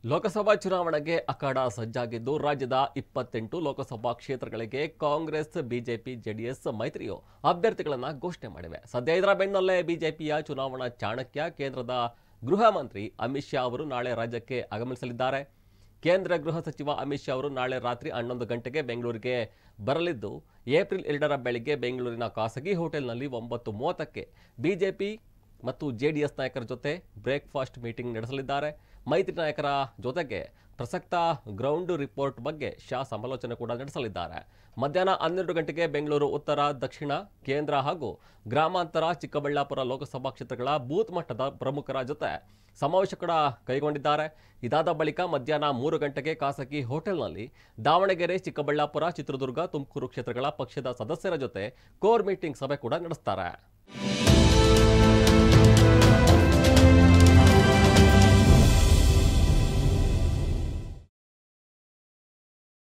ಲೋಕಸಭಾ ಚುನಾವಣೆಗೆ ಅಖಾಡ ಸಜ್ಜಾಗಿದ್ದು ರಾಜ್ಯದ 28 ಲೋಕಸಭಾ ಕ್ಷೇತ್ರಗಳಿಗೆ ಕಾಂಗ್ರೆಸ್, ಬಿಜೆಪಿ, ಜೆಡಿಎಸ್ ಮೈತ್ರಿಯು ಅಭ್ಯರ್ಥಿಗಳನ್ನು ಘೋಷಣೆ ಮಾಡಿವೆ. ಸದ್ಯ ಇದರ ಬೆನ್ನಲ್ಲೇ ಬಿಜೆಪಿಯ ಚುನಾವಣಾ ಚಾಣಕ್ಯ ಕೇಂದ್ರದ ಗೃಹ ಮಂತ್ರಿ ಅಮಿತ್ ಶಾ ಅವರು ನಾಳೆ ರಾಜ್ಯಕ್ಕೆ ಆಗಮಿಸಲಿದ್ದಾರೆ. ಕೇಂದ್ರ ಗೃಹ ಸಚಿವ ಅಮಿತ್ ಶಾ ಅವರು ನಾಳೆ ರಾತ್ರಿ 11 ಗಂಟೆಗೆ ಬೆಂಗಳೂರಿಗೆ ಬರಲಿದ್ದು, ಏಪ್ರಿಲ್ 2ರ ಬೆಳಿಗ್ಗೆ ಬೆಂಗಳೂರಿನ ಖಾಸಗಿ ಹೋಟೆಲ್ನಲ್ಲಿ 9:30ಕ್ಕೆ ಬಿಜೆಪಿ ಮತ್ತು ಜೆಡಿಎಸ್ ನಾಯಕರ ಜೊತೆ ಬ್ರೇಕ್ಫಾಸ್ಟ್ ಮೀಟಿಂಗ್ ನಡೆಸಲಿದ್ದಾರೆ. ಮೈತ್ರಿ ನಾಯಕರ ಜೊತೆಗೆ ಪ್ರಸಕ್ತ ಗ್ರೌಂಡ್ ರಿಪೋರ್ಟ್ ಬಗ್ಗೆ ಶಾ ಸಮಾಲೋಚನೆ ಕೂಡ ನಡೆಸಲಿದ್ದಾರೆ. ಮಧ್ಯಾಹ್ನ 12 ಗಂಟೆಗೆ ಬೆಂಗಳೂರು ಉತ್ತರ, ದಕ್ಷಿಣ, ಕೇಂದ್ರ ಹಾಗೂ ಗ್ರಾಮಾಂತರ, ಚಿಕ್ಕಬಳ್ಳಾಪುರ ಲೋಕಸಭಾ ಕ್ಷೇತ್ರಗಳ ಬೂತ್ ಮಟ್ಟದ ಪ್ರಮುಖರ ಜೊತೆ ಸಮಾವೇಶ ಕೂಡ ಕೈಗೊಂಡಿದ್ದಾರೆ. ಇದಾದ ಬಳಿಕ ಮಧ್ಯಾಹ್ನ 3 ಗಂಟೆಗೆ ಖಾಸಗಿ ಹೋಟೆಲ್ನಲ್ಲಿ ದಾವಣಗೆರೆ, ಚಿಕ್ಕಬಳ್ಳಾಪುರ, ಚಿತ್ರದುರ್ಗ, ತುಮಕೂರು ಕ್ಷೇತ್ರಗಳ ಪಕ್ಷದ ಸದಸ್ಯರ ಜೊತೆ ಕೋರ್ ಮೀಟಿಂಗ್ ಸಭೆ ಕೂಡ ನಡೆಸ್ತಾರೆ.